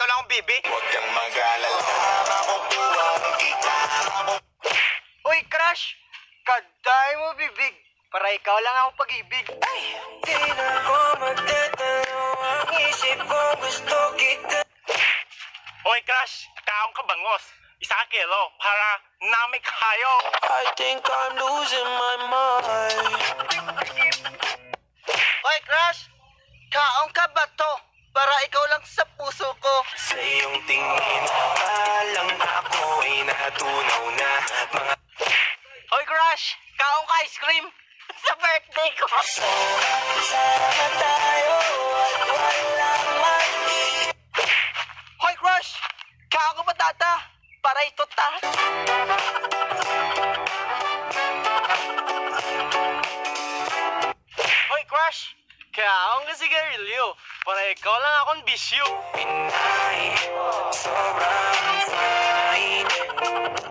ito lang ang bibi. Huwag kang mag-alala, makukuha ang kita. Uy, crush! Kaday mo bibig para ikaw lang ang pag-ibig. Di na ako magtatanong, ang isip ko gusto kita. Uy, crush! Kaong kabangos. Isa kilo para nami kayo. I think I'm losing my mind. Uy, crush! Kaong ka ba to? Para ikaw lang sa puso ko. Sa iyong tingin, alang ako ay natunaw na. Mga Uy, crush! Kaong ka ice cream sa birthday ko. sama tayo at walang mali. Hoy, crush! Kaong ka batata para ito ta. Hoy, crush! Kaong ka sigarilyo para ikaw lang akong bisyo. Pinay, sobrang fine.